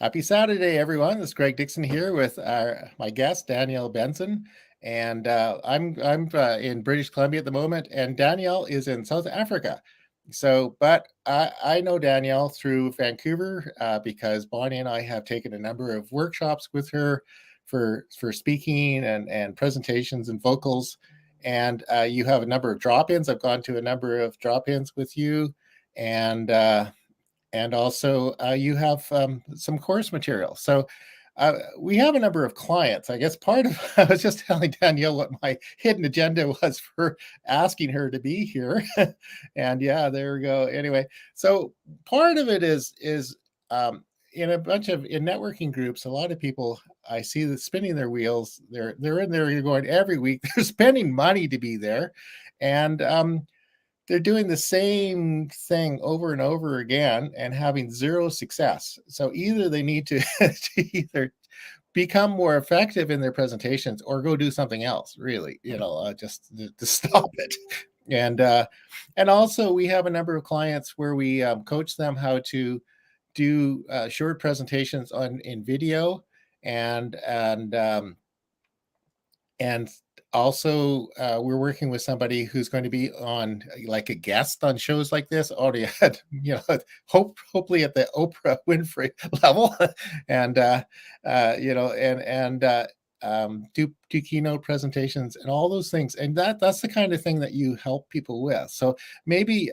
Happy Saturday, everyone. This is Greg Dixon here with my guest, Danielle Benzon. And I'm in British Columbia at the moment, and Danielle is in South Africa. But I know Danielle through Vancouver because Bonnie and I have taken a number of workshops with her for speaking and presentations and vocals. And you have a number of drop-ins. I've gone to a number of drop-ins with you, and also you have some course material. So we have a number of clients. I guess part of I was just telling Danielle what my hidden agenda was for asking her to be here, and yeah, there we go. Anyway, so part of it is in a bunch of in networking groups. A lot of people I see that spinning their wheels. They're in there. You're going every week. They're spending money to be there, and they're doing the same thing over and over again and having zero success. So either they need to, to either become more effective in their presentations or go do something else, really, just to stop it. And also we have a number of clients where we coach them how to do short presentations in video and also we're working with somebody who's going to be on like a guest on shows like this already at hopefully at the Oprah Winfrey level and do keynote presentations and all those things, and that's the kind of thing that you help people with. So maybe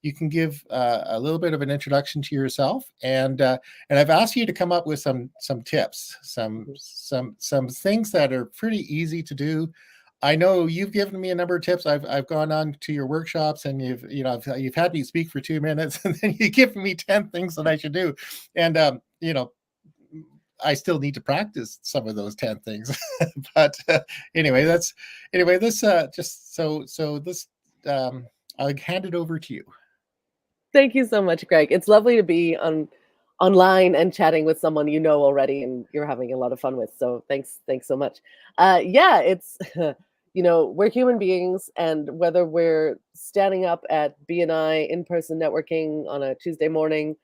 you can give a little bit of an introduction to yourself, and I've asked you to come up with some tips, some things that are pretty easy to do. I know you've given me a number of tips. I've gone on to your workshops, and you've had me speak for 2 minutes, and then you give me 10 things that I should do, and I still need to practice some of those 10 things. But anyway, this just so this I'll hand it over to you. Thank you so much, Greg. It's lovely to be online and chatting with someone you know already and you're having a lot of fun with. So thanks so much. Yeah, it's we're human beings, and whether we're standing up at BNI in-person networking on a Tuesday morning,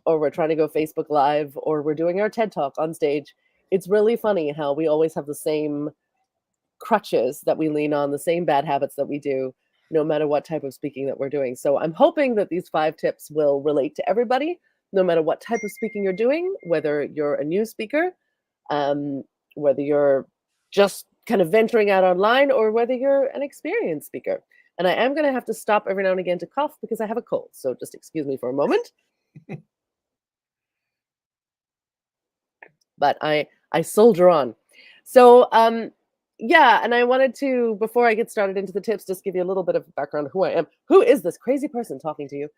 or we're trying to go Facebook Live, or we're doing our TED Talk on stage, it's really funny how we always have the same crutches that we lean on, the same bad habits that we do, no matter what type of speaking that we're doing. So I'm hoping that these 5 tips will relate to everybody, no matter what type of speaking you're doing, whether you're a new speaker, whether you're just kind of venturing out online, or whether you're an experienced speaker. And I am going to have to stop every now and again to cough because I have a cold. So just excuse me for a moment. But I soldier on. So yeah, and I wanted to, before I get started into the tips, just give you a little bit of background on who I am. Who is this crazy person talking to you?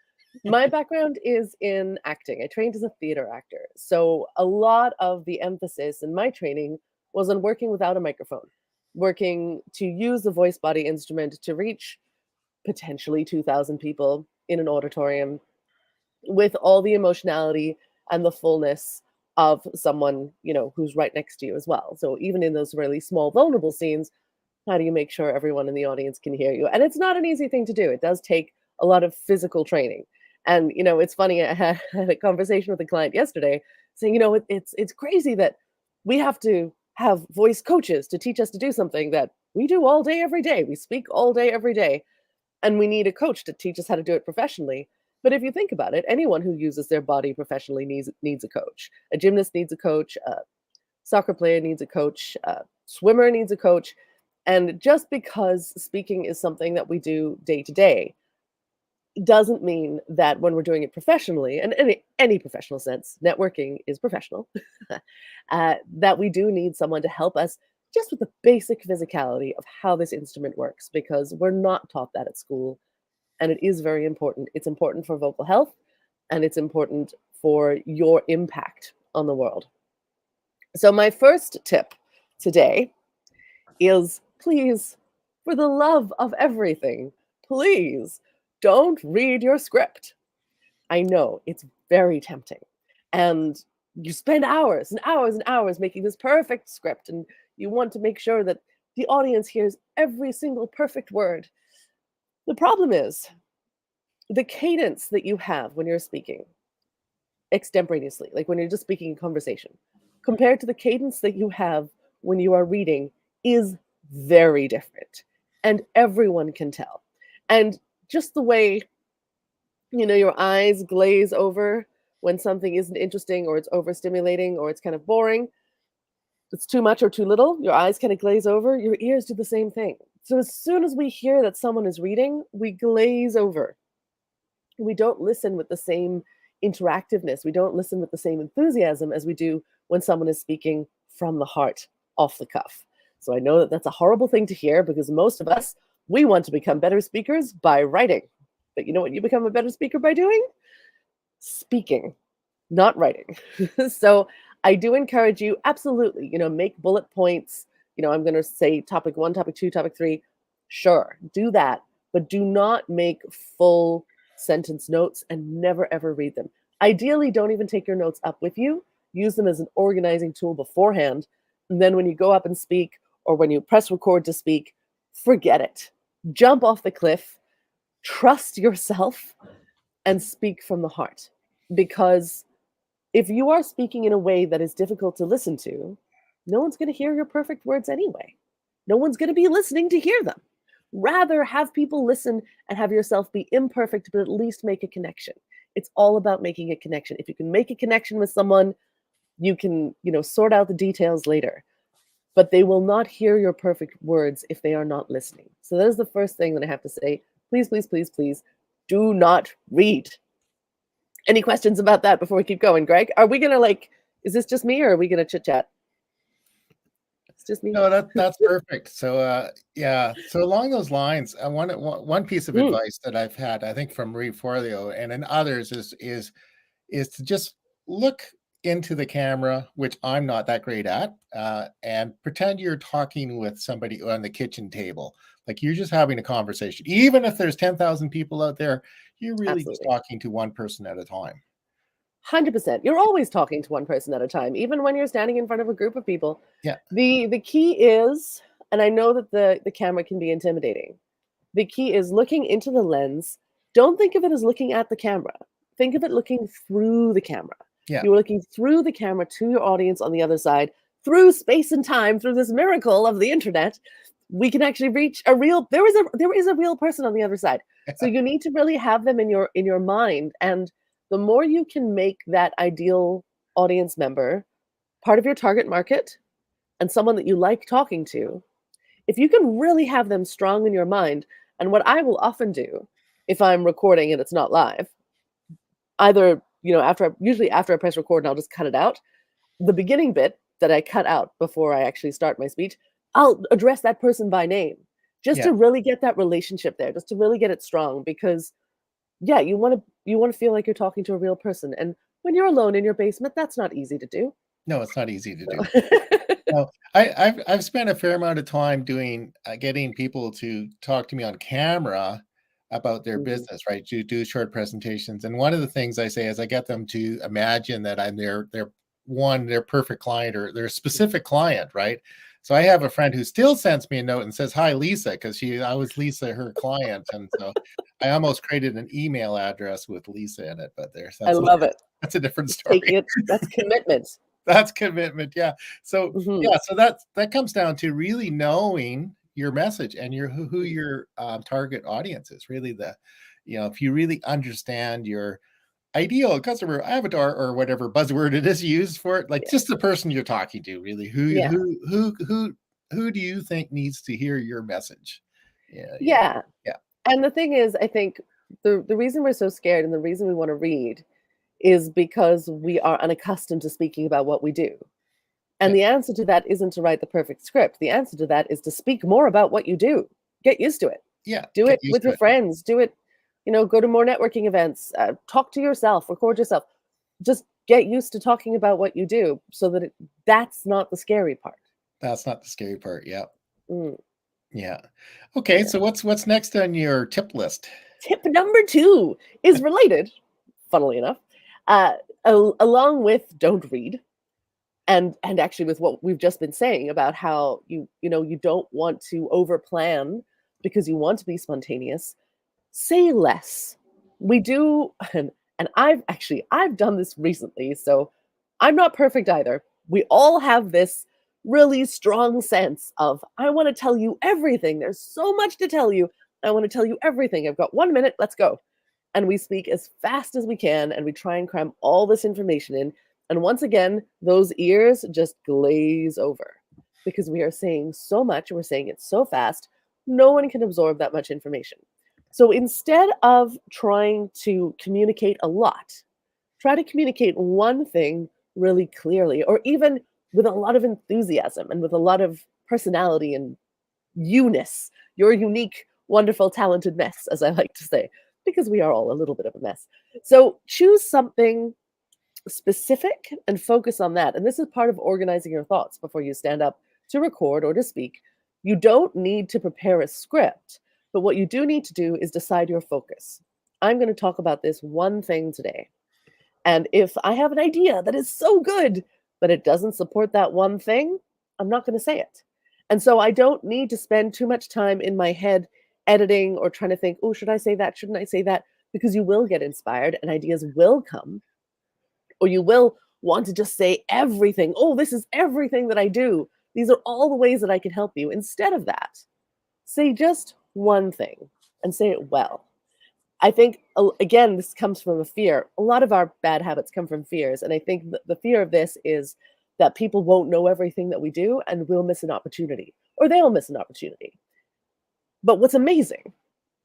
My background is in acting. I trained as a theater actor. So a lot of the emphasis in my training was on working without a microphone, working to use the voice body instrument to reach potentially 2,000 people in an auditorium with all the emotionality and the fullness of someone, who's right next to you as well. So even in those really small, vulnerable scenes, how do you make sure everyone in the audience can hear you? And it's not an easy thing to do. It does take a lot of physical training. And it's funny. I had a conversation with a client yesterday saying, it's crazy that we have to have voice coaches to teach us to do something that we do all day, every day. We speak all day, every day, and we need a coach to teach us how to do it professionally. But if you think about it, anyone who uses their body professionally needs a coach. A gymnast needs a coach. A soccer player needs a coach. A swimmer needs a coach. And just because speaking is something that we do day to day doesn't mean that when we're doing it professionally, and in any professional sense, networking is professional, that we do need someone to help us just with the basic physicality of how this instrument works, because we're not taught that at school. And it is very important. It's important for vocal health, and it's important for your impact on the world. So my first tip today is, please, for the love of everything, please don't read your script. I know it's very tempting, and you spend hours and hours and hours making this perfect script, and you want to make sure that the audience hears every single perfect word. The problem is the cadence that you have when you're speaking extemporaneously, like when you're just speaking in conversation, compared to the cadence that you have when you are reading is very different. And everyone can tell. And just the way, your eyes glaze over when something isn't interesting or it's overstimulating or it's kind of boring, it's too much or too little, your eyes kind of glaze over, your ears do the same thing. So as soon as we hear that someone is reading, we glaze over. We don't listen with the same interactiveness. We don't listen with the same enthusiasm as we do when someone is speaking from the heart, off the cuff. So I know that that's a horrible thing to hear because most of us, we want to become better speakers by writing. But you know what you become a better speaker by doing? Speaking, not writing. So I do encourage you, absolutely, make bullet points. I'm going to say topic 1, topic 2, topic 3. Sure, do that, but do not make full sentence notes and never ever read them. Ideally, don't even take your notes up with you. Use them as an organizing tool beforehand. And then when you go up and speak or when you press record to speak, forget it. Jump off the cliff, trust yourself, and speak from the heart. Because if you are speaking in a way that is difficult to listen to, no one's going to hear your perfect words anyway. No one's going to be listening to hear them. Rather, have people listen and have yourself be imperfect, but at least make a connection. It's all about making a connection. If you can make a connection with someone, you can, sort out the details later. But they will not hear your perfect words if they are not listening. So that is the first thing that I have to say. Please, please, please, please, do not read. Any questions about that before we keep going, Greg? Are we going to is this just me or are we going to chit chat? It's just me. No, that's perfect. So yeah. So along those lines, one piece of advice that I've had, I think from Marie Forleo and in others is to just look into the camera, which I'm not that great at, and pretend you're talking with somebody on the kitchen table. Like you're just having a conversation. Even if there's 10,000 people out there, you're really just talking to one person at a time. 100%. You're always talking to one person at a time, even when you're standing in front of a group of people. Yeah. The key is, and I know that the camera can be intimidating. The key is looking into the lens. Don't think of it as looking at the camera. Think of it looking through the camera. Yeah. You're looking through the camera to your audience on the other side, through space and time, through this miracle of the internet. We can actually reach there is a real person on the other side. So you need to really have them in your mind. And the more you can make that ideal audience member part of your target market and someone that you like talking to, if you can really have them strong in your mind, and what I will often do if I'm recording and it's not live, either, usually after I press record and I'll just cut it out, the beginning bit that I cut out before I actually start my speech, I'll address that person by name just to really get that relationship there, just to really get it strong because yeah, you want to feel like you're talking to a real person. And when you're alone in your basement, that's not easy to do. No, it's not easy to do. No, I've spent a fair amount of time doing getting people to talk to me on camera about their business, right? To do short presentations. And one of the things I say is I get them to imagine that I'm their perfect client or their specific client, right? So I have a friend who still sends me a note and says, "Hi, Lisa," because I was Lisa, her client. And so I almost created an email address with Lisa in it, but I love it. That's a different story. That's commitment. That's commitment. Yeah. So yeah, so that comes down to really knowing your message and who your target audience is. Really if you really understand your ideal customer avatar or whatever buzzword it is used for it, like just the person you're talking to, really, who do you think needs to hear your message? Yeah. And the thing is, I think the reason we're so scared and the reason we want to read is because we are unaccustomed to speaking about what we do. And the answer to that isn't to write the perfect script. The answer to that is to speak more about what you do. Get used to it. Yeah. Do it with your friends. Do it, go to more networking events. Talk to yourself. Record yourself. Just get used to talking about what you do so that that's not the scary part. That's not the scary part. Yeah. Yeah. Okay. So what's next on your tip list? Tip number 2 is related, funnily enough, along with don't read. And actually with what we've just been saying about how you don't want to overplan because you want to be spontaneous, say less. We do, and And I've done this recently, so I'm not perfect either. We all have this really strong sense of, I want to tell you everything. There's so much to tell you. I want to tell you everything. I've got 1 minute. Let's go. And we speak as fast as we can and we try and cram all this information in. And once again, those ears just glaze over because we are saying so much. We're saying it so fast. No one can absorb that much information. So instead of trying to communicate a lot, try to communicate one thing really clearly, or even with a lot of enthusiasm and with a lot of personality and you-ness, your unique, wonderful, talented mess, as I like to say, because we are all a little bit of a mess. So choose something specific and focus on that. And this is part of organizing your thoughts before you stand up to record or to speak. You don't need to prepare a script, but what you do need to do is decide your focus. I'm going to talk about this one thing today. And if I have an idea that is so good, but it doesn't support that one thing, I'm not going to say it. And so I don't need to spend too much time in my head editing or trying to think, oh, should I say that? Shouldn't I say that? Because you will get inspired and ideas will come, or you will want to just say everything. Oh, this is everything that I do. These are all the ways that I can help you. Instead of that, say just one thing and say it well. I think, again, this comes from a fear. A lot of our bad habits come from fears. And I think the fear of this is that people won't know everything that we do and we'll miss an opportunity, or they'll miss an opportunity. But what's amazing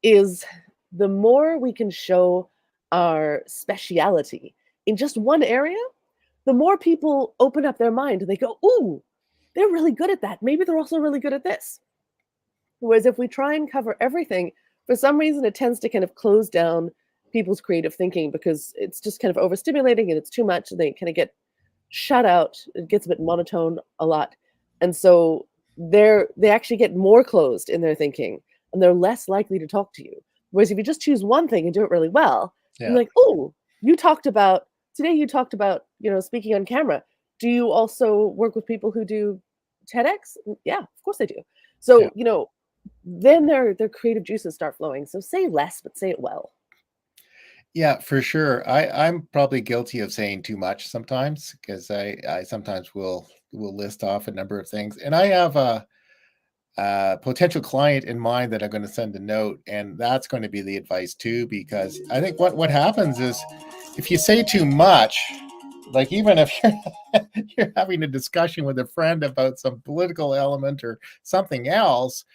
is the more we can show our speciality in just one area, the more people open up their mind. They go, ooh, they're really good at that. Maybe they're also really good at this. Whereas if we try and cover everything, for some reason, it tends to kind of close down people's creative thinking because it's just kind of overstimulating and it's too much. And they kind of get shut out. It gets a bit monotone a lot. And so they actually get more closed in their thinking and they're less likely to talk to you. Whereas if you just choose one thing and do it really well, you're like, oh, you talked about speaking on camera. Do you also work with people who do TEDx? Yeah, of course I do. So, then their creative juices start flowing. So say less, but say it well. Yeah, for sure. I'm probably guilty of saying too much sometimes because I sometimes will list off a number of things. And I have a potential client in mind that I'm going to send a note, and that's going to be the advice too, because I think what happens is if you say too much, like even if you're having a discussion with a friend about some political element or something else,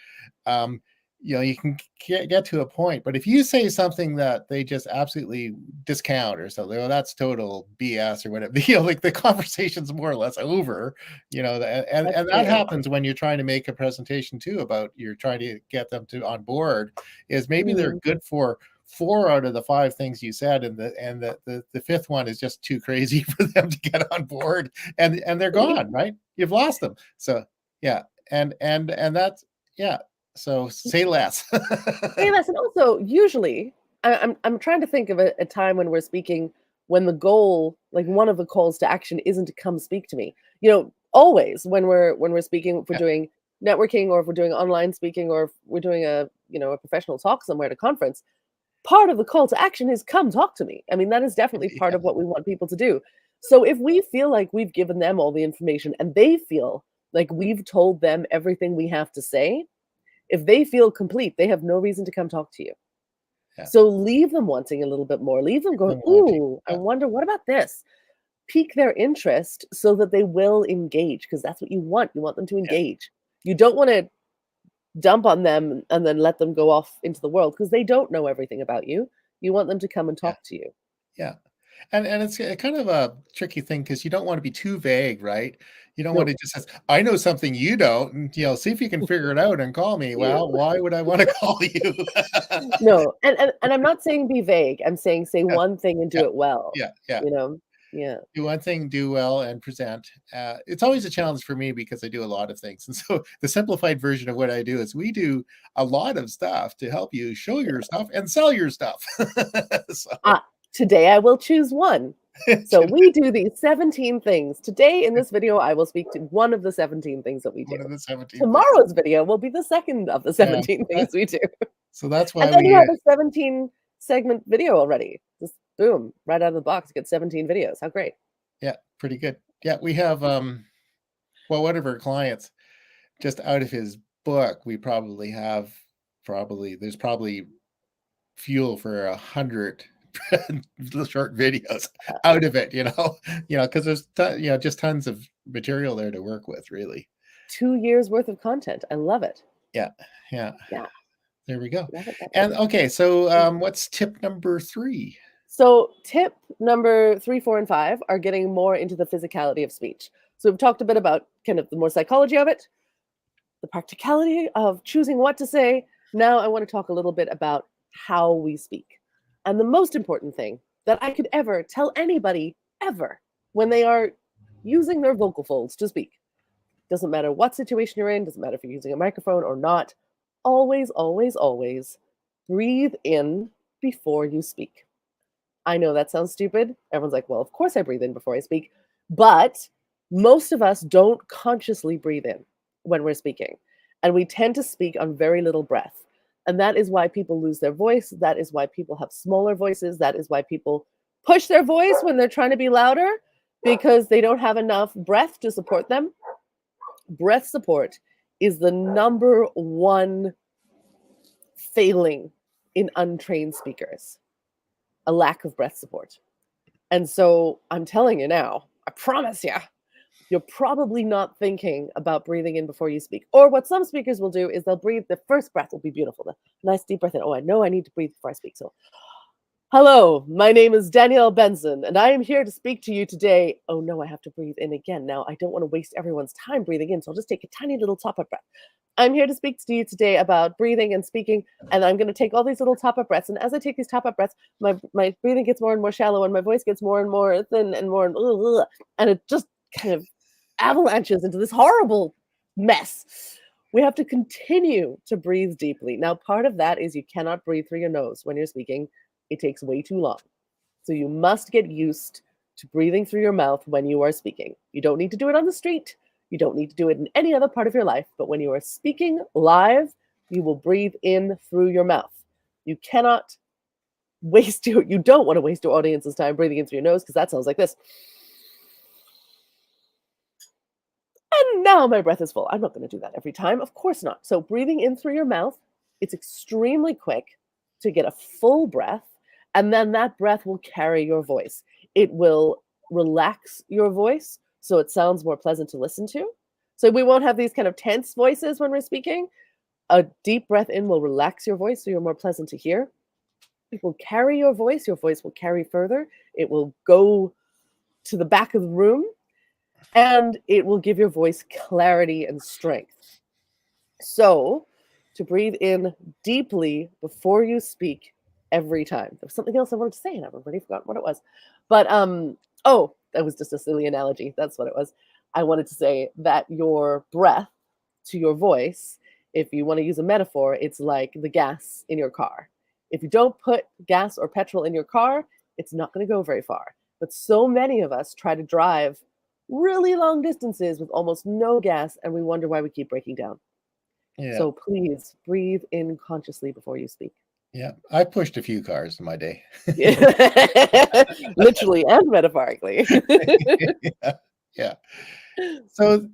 um, you can get to a point. But if you say something that they just absolutely discount or something, oh, that's total BS or whatever, like the conversation's more or less over, and that happens when you're trying to make a presentation too about you're trying to get them to on board, is maybe they're good for 4 out of the 5 things you said, and the fifth one is just too crazy for them to get on board, and they're gone, right? You've lost them. So yeah, and that's yeah. So say less. Say less, and also usually I'm trying to think of a time when we're speaking when the goal, like one of the calls to action, isn't to come speak to me. Always when we're speaking, if we're doing networking or if we're doing online speaking or if we're doing a professional talk somewhere at a conference, part of the call to action is come talk to me. I mean, that is definitely part of what we want people to do. So if we feel like we've given them all the information and they feel like we've told them everything we have to say, if they feel complete, they have no reason to come talk to you. Yeah. So leave them wanting a little bit more. Leave them going, ooh, I wonder, what about this? Pique their interest so that they will engage, because that's what you want. You want them to engage. You don't want to dump on them and then let them go off into the world because they don't know everything about you. You want them to come and talk to you. Yeah. And it's kind of a tricky thing because you don't want to be too vague, right? You don't want to just say, I know something you don't, and see if you can figure it out and call me. Well, why would I want to call you? No, and I'm not saying be vague. I'm saying say one thing and do it well. Yeah. Yeah. Do one thing, do well, and present. It's always a challenge for me because I do a lot of things. And so the simplified version of what I do is we do a lot of stuff to help you show your stuff and sell your stuff. Today I will choose one. So we do these 17 things. Today in this video, I will speak to one of the 17 things that we do. One of the 17 Tomorrow's video will be the second of the 17 things we do. So that's why and then you have a 17 segment video already. Just boom, right out of the box, get 17 videos. How great. Yeah, pretty good. Yeah, we have, well, one of our clients, just out of his book, we probably have there's probably fuel for 100 short videos out of it, because there's just tons of material there to work with, really. 2 years worth of content. I love it. Yeah, yeah. Yeah, There we go. love it. Love it. And okay, so what's tip number 3? So tip number 3, 4, and 5 are getting more into the physicality of speech. So we've talked a bit about kind of the more psychology of it, the practicality of choosing what to say. Now I want to talk a little bit about how we speak. And the most important thing that I could ever tell anybody ever when they are using their vocal folds to speak, doesn't matter what situation you're in, doesn't matter if you're using a microphone or not, always, always, always breathe in before you speak. I know that sounds stupid. Everyone's like, well, of course I breathe in before I speak. But most of us don't consciously breathe in when we're speaking. And we tend to speak on very little breath. And that is why people lose their voice. That is why people have smaller voices. That is why people push their voice when they're trying to be louder, because they don't have enough breath to support them. Breath support is the number one failing in untrained speakers. A lack of breath support. And so I'm telling you now, I promise you, you're probably not thinking about breathing in before you speak. Or what some speakers will do is they'll breathe, the first breath will be beautiful, the nice deep breath in. Oh, I know I need to breathe before I speak. So, hello, my name is Danielle Benzon, and I am here to speak to you today. Oh no, I have to breathe in again. Now, I don't want to waste everyone's time breathing in, so I'll just take a tiny little top-up breath. I'm here to speak to you today about breathing and speaking, and I'm going to take all these little top-up breaths. And as I take these top-up breaths, my breathing gets more and more shallow, and my voice gets more and more thin and more, and it just kind of avalanches into this horrible mess. We have to continue to breathe deeply. Now, part of that is you cannot breathe through your nose when you're speaking. It takes way too long. So you must get used to breathing through your mouth when you are speaking. You don't need to do it on the street. You don't need to do it in any other part of your life, but when you are speaking live, you will breathe in through your mouth. You cannot you don't want to waste your audience's time breathing in through your nose, because that sounds like this. And now my breath is full. I'm not going to do that every time. Of course not. So breathing in through your mouth, it's extremely quick to get a full breath, and then that breath will carry your voice. It will relax your voice, so it sounds more pleasant to listen to. So we won't have these kind of tense voices when we're speaking. A deep breath in will relax your voice, so you're more pleasant to hear. It will carry your voice. Your voice will carry further. It will go to the back of the room, and it will give your voice clarity and strength. So to breathe in deeply before you speak every time. There was something else I wanted to say, and I've already forgotten what it was. But that was just a silly analogy. That's what it was. I wanted to say that your breath to your voice, if you want to use a metaphor, it's like the gas in your car. If you don't put gas or petrol in your car, it's not going to go very far. But so many of us try to drive really long distances with almost no gas, and we wonder why we keep breaking down. Yeah. So please breathe in consciously before you speak. Yeah, I pushed a few cars in my day. Literally and metaphorically. Yeah. So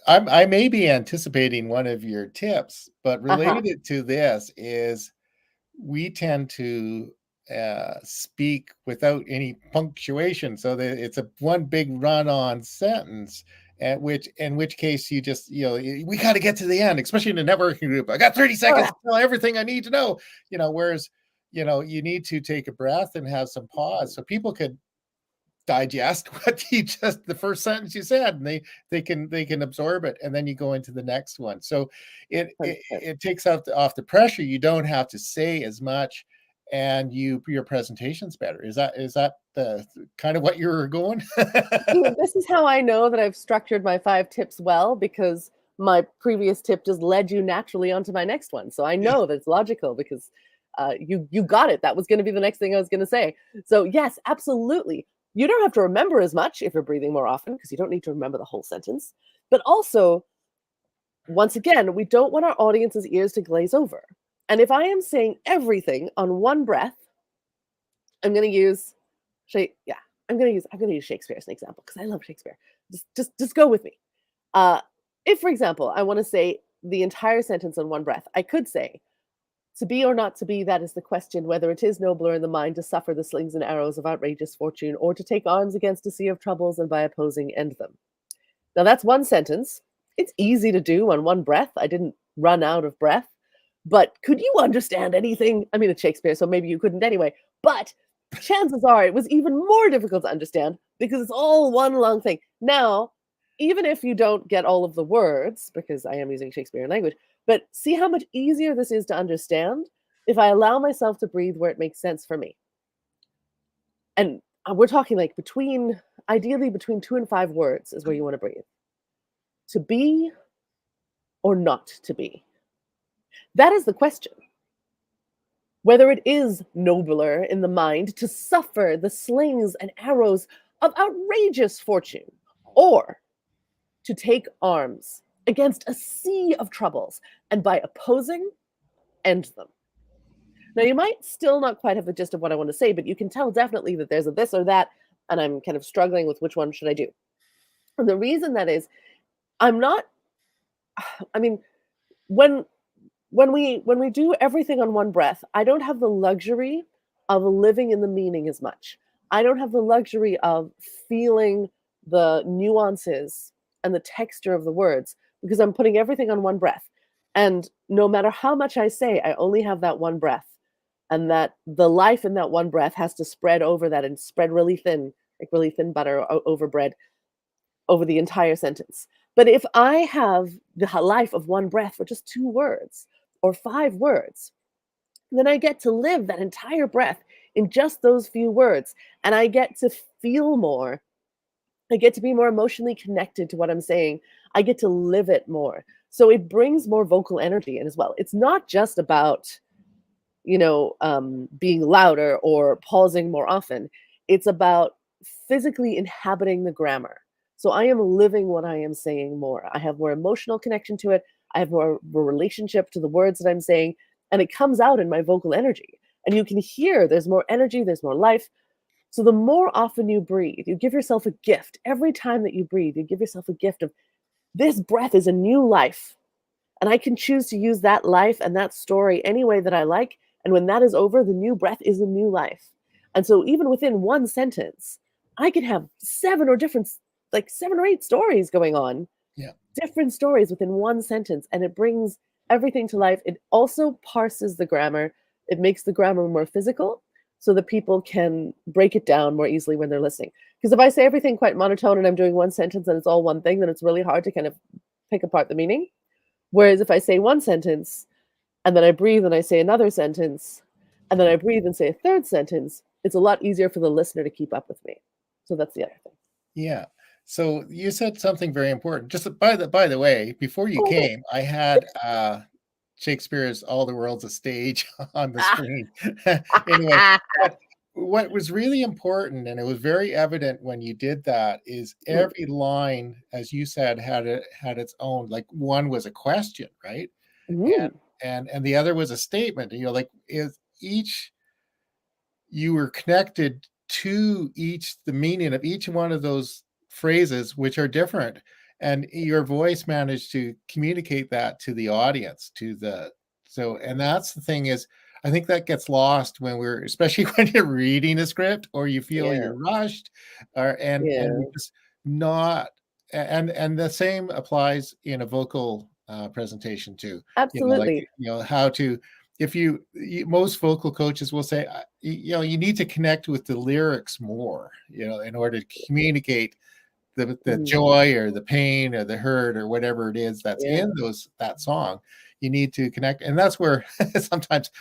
I may be anticipating one of your tips, but related to this is we tend to speak without any punctuation, so that it's a one big run-on sentence. In which case you just, we got to get to the end, especially in a networking group. I got 30 seconds to tell everything I need to know, whereas, you need to take a breath and have some pause so people could digest what the first sentence you said, and they can absorb it, and then you go into the next one. So it takes off the pressure. You don't have to say as much, and your presentation's better. Is that the kind of what you were going? This is how I know that I've structured my 5 tips well, because my previous tip just led you naturally onto my next one. So I know that's logical, because you got it. That was going to be the next thing I was going to say. So yes, absolutely. You don't have to remember as much if you're breathing more often, because you don't need to remember the whole sentence. But also, once again, we don't want our audience's ears to glaze over. And if I am saying everything on one breath, I'm gonna use yeah, I'm gonna use Shakespeare as an example because I love Shakespeare. Just go with me. Uh, if, for example, I want to say the entire sentence in one breath, I could say, "To be or not to be, that is the question, whether it is nobler in the mind to suffer the slings and arrows of outrageous fortune, or to take arms against a sea of troubles and by opposing end them." Now that's one sentence. It's easy to do on one breath. I didn't run out of breath. But could you understand anything? I mean, it's Shakespeare, so maybe you couldn't anyway. But chances are it was even more difficult to understand because it's all one long thing. Now, even if you don't get all of the words, because I am using Shakespearean language, but see how much easier this is to understand if I allow myself to breathe where it makes sense for me. And we're talking like ideally between 2 and 5 words is where you want to breathe. To be or not to be? That is the question. Whether it is nobler in the mind to suffer the slings and arrows of outrageous fortune, or to take arms against a sea of troubles, and by opposing, end them. Now, you might still not quite have the gist of what I want to say, but you can tell definitely that there's a this or that, and I'm kind of struggling with which one should I do. And the reason that is, I'm not, I mean, when when we do everything on one breath, I don't have the luxury of living in the meaning as much. I don't have the luxury of feeling the nuances and the texture of the words because I'm putting everything on one breath. And no matter how much I say, I only have that one breath. And that the life in that one breath has to spread over that and spread really thin, like really thin butter over bread, over the entire sentence. But if I have the life of one breath for just 2 words or 5 words, then I get to live that entire breath in just those few words. And I get to feel more. I get to be more emotionally connected to what I'm saying. I get to live it more. So it brings more vocal energy in as well. It's not just about, being louder or pausing more often. It's about physically inhabiting the grammar. So I am living what I am saying more. I have more emotional connection to it. I have more of a relationship to the words that I'm saying, and it comes out in my vocal energy. And you can hear there's more energy, there's more life. So the more often you breathe, you give yourself a gift. Every time that you breathe, you give yourself a gift of this breath is a new life. And I can choose to use that life and that story any way that I like. And when that is over, the new breath is a new life. And so even within one sentence, I can have 7 or 8 stories going on, Yeah. different stories within one sentence. And it brings everything to life. It also parses the grammar. It makes the grammar more physical so that people can break it down more easily when they're listening. Because if I say everything quite monotone and I'm doing one sentence and it's all one thing, then it's really hard to kind of pick apart the meaning. Whereas if I say one sentence and then I breathe and I say another sentence and then I breathe and say a third sentence, it's a lot easier for the listener to keep up with me. So that's the other thing. Yeah. So you said something very important. Just by the way, before you Oh, came, I had Shakespeare's "All the World's a Stage" on the screen. Anyway, but what was really important, and it was very evident when you did that, is Mm, every line, as you said, had its own. Like one was a question, right? mm, And the other was a statement. And you're like, is each you were connected to each the meaning of each one of those phrases, which are different, and your voice managed to communicate that to the audience, to the so and that's the thing is, I think that gets lost when we're especially when you're reading a script or you feel yeah, you're rushed, or and yeah, you're just not and the same applies in a vocal, presentation too, like, absolutely. how to if most vocal coaches will say, you need to connect with the lyrics more, in order to communicate the Mhm, joy or the pain or the hurt or whatever it is that's yeah, in that song. You need to connect, and that's where sometimes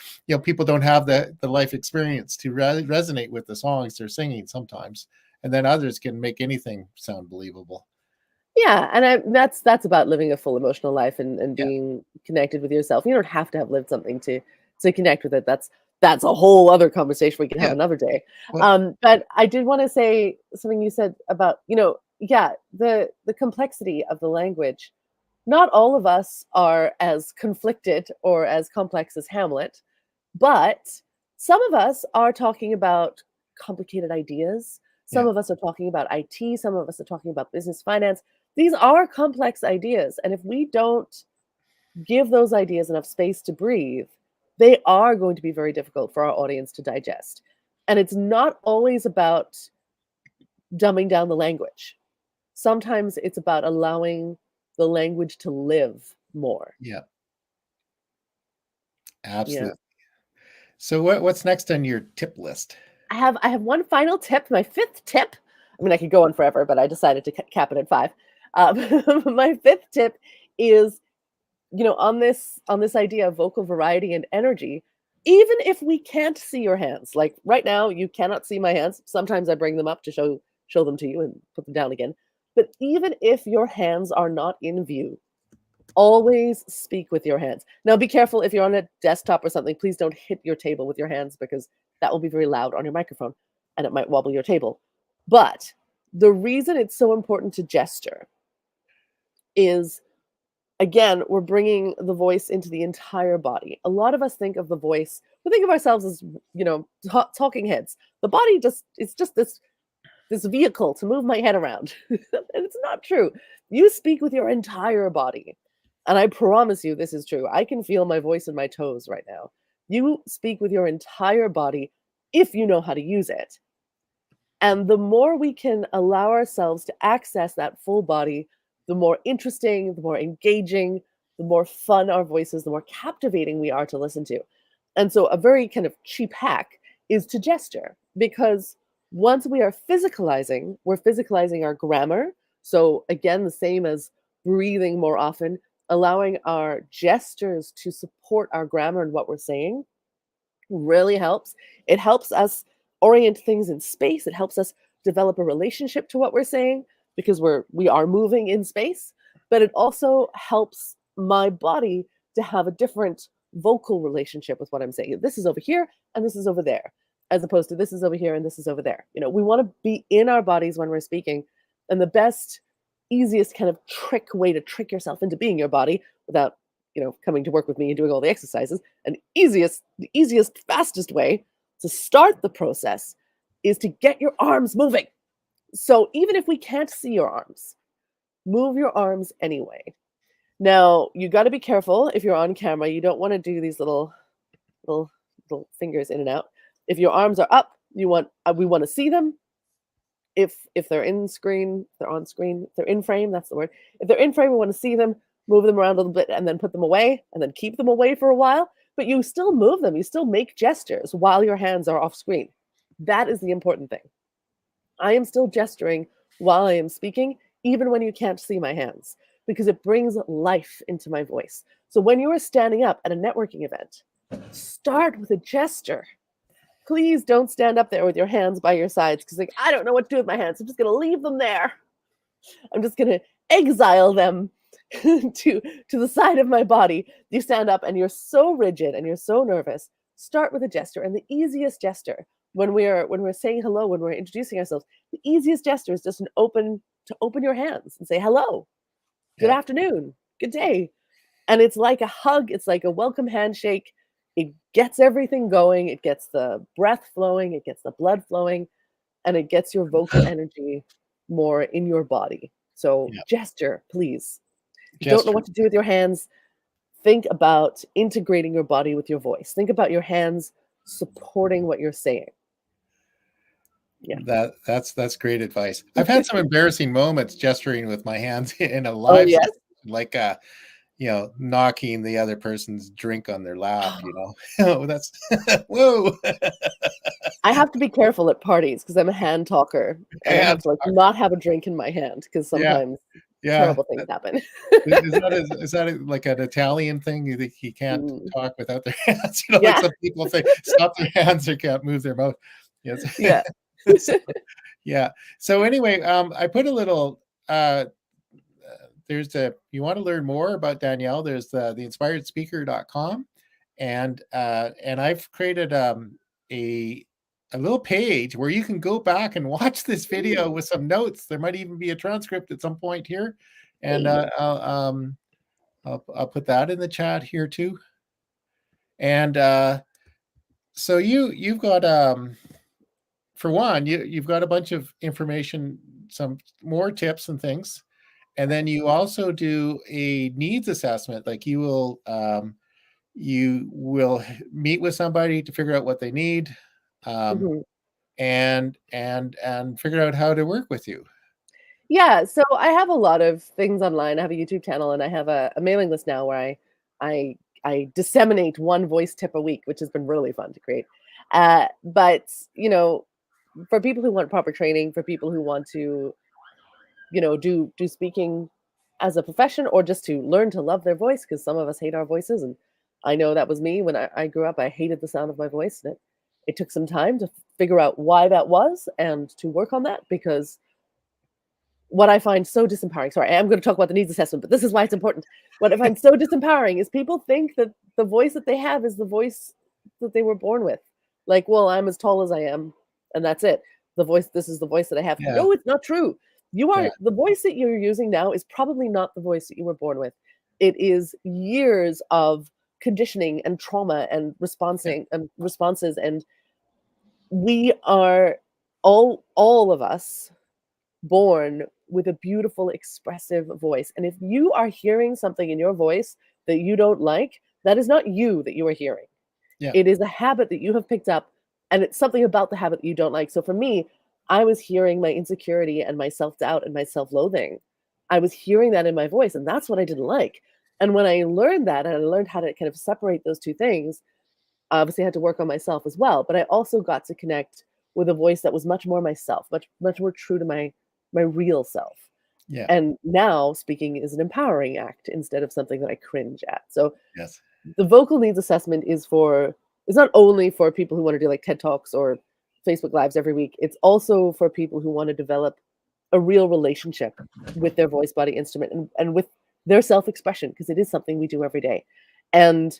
people don't have the life experience to resonate with the songs they're singing sometimes, and then others can make anything sound believable. yeah, and that's about living a full emotional life and Yeah, being connected with yourself. You don't have to have lived something to connect with it. That's a whole other conversation we can have yeah. another day. Well, But I did want to say something you said about, yeah, the complexity of the language. Not all of us are as conflicted or as complex as Hamlet, but some of us are talking about complicated ideas. Some Yeah. of us are talking about IT, some of us are talking about business finance. These are complex ideas. And if we don't give those ideas enough space to breathe, they are going to be very difficult for our audience to digest. And it's not always about dumbing down the language. Sometimes it's about allowing the language to live more. Yeah. Yeah. Absolutely. So what's next on your tip list? I have one final tip, my fifth tip. I mean, I could go on forever, but I decided to cap it at five. My fifth tip is, on this idea of vocal variety and energy. Even if we can't see your hands, like right now, you cannot see my hands. Sometimes I bring them up to show them to you and put them down again. But even if your hands are not in view, always speak with your hands. Now, be careful if you're on a desktop or something. Please don't hit your table with your hands because that will be very loud on your microphone and it might wobble your table. But the reason it's so important to gesture is, again, we're bringing the voice into the entire body. A lot of us think of the voice, we think of ourselves as, talking heads. The body just, it's just this vehicle to move my head around. And it's not true. You speak with your entire body. And I promise you this is true. I can feel my voice in my toes right now. You speak with your entire body if you know how to use it. And the more we can allow ourselves to access that full body, the more interesting, the more engaging, the more fun our voices, the more captivating we are to listen to. And so, a very kind of cheap hack is to gesture, because once we are physicalizing, we're physicalizing our grammar. So, again, the same as breathing more often, allowing our gestures to support our grammar and what we're saying really helps. It helps us orient things in space. It helps us develop a relationship to what we're saying because we are moving in space, but it also helps my body to have a different vocal relationship with what I'm saying. This is over here and this is over there, as opposed to this is over here and this is over there. We want to be in our bodies when we're speaking. And the best, easiest kind of way to trick yourself into being your body without coming to work with me and doing all the exercises, and the easiest, fastest way to start the process is to get your arms moving. So even if we can't see your arms, move your arms anyway. Now, you got to be careful if you're on camera. You don't want to do these little, little fingers in and out. If your arms are up, we want to see them. If they're in screen, they're on screen, if they're in frame, that's the word. If they're in frame, we want to see them, move them around a little bit, and then put them away, and then keep them away for a while. But you still move them. You still make gestures while your hands are off screen. That is the important thing. I am still gesturing while I am speaking, even when you can't see my hands, because it brings life into my voice. So when you are standing up at a networking event, start with a gesture. Please don't stand up there with your hands by your sides because, like, I don't know what to do with my hands. I'm just going to leave them there. I'm just going to exile them to the side of my body. You stand up and you're so rigid and you're so nervous. Start with a gesture, and the easiest gesture when we're saying hello, when we're introducing ourselves, the easiest gesture is just to open your hands and say hello, good Yeah. afternoon, good day. And it's like a hug. It's like a welcome handshake. It gets everything going. It gets the breath flowing. It gets the blood flowing, and it gets your vocal energy more in your body. So Yeah. gesture, please. If you don't know Gesture. what to do with your hands, think about integrating your body with your voice. Think about your hands supporting what you're saying. Yeah. That's great advice. I've had some embarrassing moments gesturing with my hands in a Oh, live yes. situation, like knocking the other person's drink on their lap, Oh, that's whoa. I have to be careful at parties because I'm a hand talker, and I have Hand to talker. not have a drink in my hand because Yeah, sometimes yeah. terrible things happen. Is that like an Italian thing? You think you can't Mm, talk without their hands? Like yeah, some people think stop their hands or can't move their mouth. Yes. yeah. So, yeah. So anyway, I put a little you want to learn more about Danielle, there's the inspiredspeaker.com, and I've created a a little page where you can go back and watch this video Ooh, with some notes. There might even be a transcript at some point here, and hey. I'll put that in the chat here too. And so you've got for one, you've got a bunch of information, some more tips and things, and then you also do a needs assessment. Like you will meet with somebody to figure out what they need, um, Mhm. and figure out how to work with you. Yeah, so I have a lot of things online. I have a YouTube channel and I have a mailing list now where I I disseminate one voice tip a week, which has been really fun to create. But for people who want proper training, for people who want to, do speaking as a profession or just to learn to love their voice, because some of us hate our voices, and I know that was me when I grew up. I hated the sound of my voice, and it took some time to figure out why that was and to work on that because what I find so disempowering, sorry, I am going to talk about the needs assessment, but this is why it's important. What I find so disempowering is people think that the voice that they have is the voice that they were born with. Like, well, I'm as tall as I am, and that's it. This is the voice that I have. Yeah, No, it's not true. You yeah, are the voice that you're using now is probably not the voice that you were born with. It is years of conditioning and trauma and yeah, responding and responses, and we are all of us born with a beautiful, expressive voice. And if you are hearing something in your voice that you don't like, that is not you that you are hearing. yeah, It is a habit that you have picked up, and it's something about the habit that you don't like. So for me, I was hearing my insecurity and my self doubt and my self loathing. I was hearing that in my voice, and that's what I didn't like. And when I learned that and I learned how to kind of separate those two things, obviously I had to work on myself as well, but I also got to connect with a voice that was much more myself, much more true to my real self. yeah, And now speaking is an empowering act instead of something that I cringe at. So yes, the vocal needs assessment is not only for people who want to do like TED Talks or Facebook Lives every week. It's also for people who want to develop a real relationship with their voice body instrument and with their self-expression, because it is something we do every day. And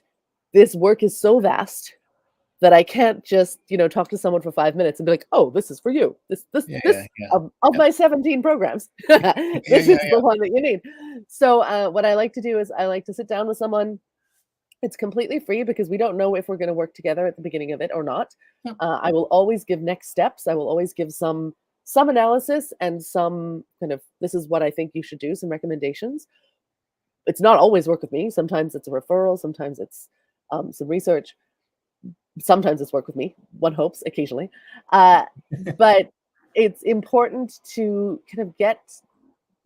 this work is so vast that I can't just, talk to someone for 5 minutes and be like, "Oh, this is for you. yeah, yeah, This yeah, of yeah, my 17 programs, yeah, this yeah, is the yeah, one that you need." So, what I like to do is I like to sit down with someone. It's completely free because we don't know if we're gonna work together at the beginning of it or not. yeah, I will always give next steps. I will always give some analysis and some kind of, "This is what I think you should do," some recommendations. It's not always work with me. Sometimes it's a referral, sometimes it's, some research. Sometimes it's work with me, one hopes, occasionally. Uh, but it's important to kind of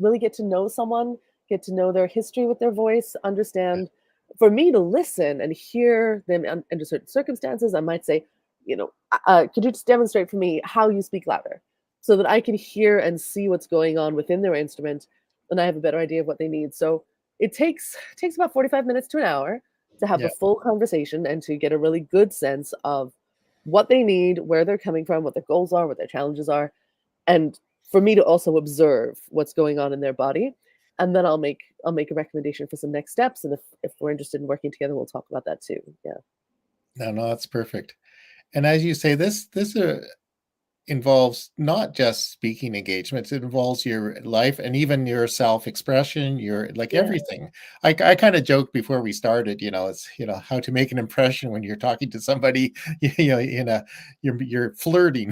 really get to know someone, get to know their history with their voice, understand. For me to listen and hear them under certain circumstances, I might say, could you just demonstrate for me how you speak louder so that I can hear and see what's going on within their instrument and I have a better idea of what they need. So it takes about 45 minutes to an hour to have yeah, a full conversation and to get a really good sense of what they need, where they're coming from, what their goals are, what their challenges are, and for me to also observe what's going on in their body. And then I'll make a recommendation for some next steps. And if we're interested in working together, we'll talk about that too. Yeah. no, no, that's perfect. And as you say, this involves not just speaking engagements, it involves your life and even your self-expression, your like Yeah. everything. I kind of joked before we started, it's how to make an impression when you're talking to somebody, in a you're flirting,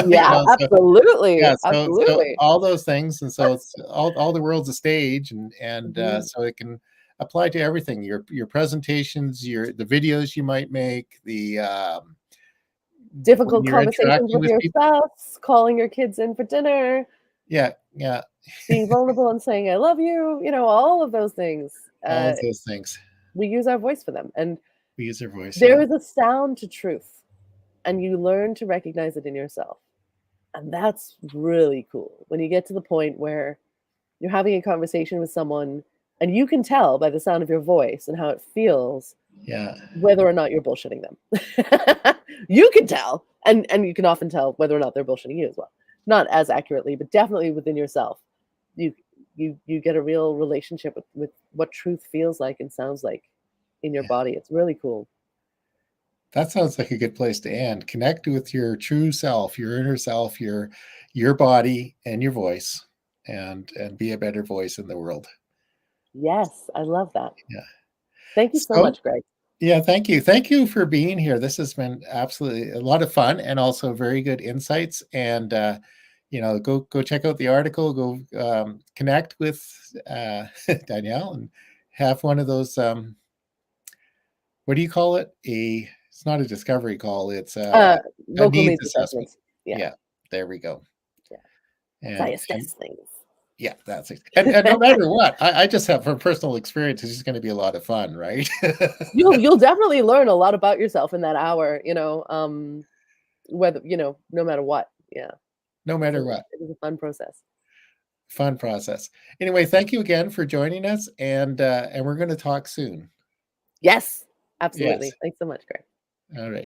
Yeah, so absolutely. yeah, so Absolutely. all those things, and so it's all the world's a stage, and Mhm. so it can apply to everything. Your presentations, the videos you might make, the when Difficult you're conversations interacting with with your people. spouse, calling your kids in for dinner, Yeah, yeah, being vulnerable and saying I love you, all of those things. all of those things. We use our voice for them. And We use our voice, there yeah. is a sound to truth, and you learn to recognize it in yourself. And that's really cool when you get to the point where you're having a conversation with someone and you can tell by the sound of your voice and how it feels Yeah, whether or not you're bullshitting them. You can tell, and you can often tell whether or not they're bullshitting you as well. Not as accurately, but definitely within yourself. You you get a real relationship with what truth feels like and sounds like in your yeah. body. It's really cool. That sounds like a good place to end. Connect with your true self, your inner self, your body and your voice, and be a better voice in the world. Yes, I love that. Yeah. Thank you so So much, Greg. Yeah, thank you. Thank you for being here. This has been absolutely a lot of fun and also very good insights. And go check out the article. Go connect with Danielle and have one of those. What do you call it? It's not a discovery call. It's a Vocal needs needs assessment. assessments. Yeah, Yeah, there we go. yeah. As I And assess things. yeah, that's it. And no matter what, I just have from personal experience, it's just going to be a lot of fun, right? You'll definitely learn a lot about yourself in that hour, whether, no matter what. Yeah. No matter what. It is a fun process. Fun process. Anyway, thank you again for joining us, and we're going to talk soon. Yes, Yes. absolutely. Thanks so much, Greg. All right.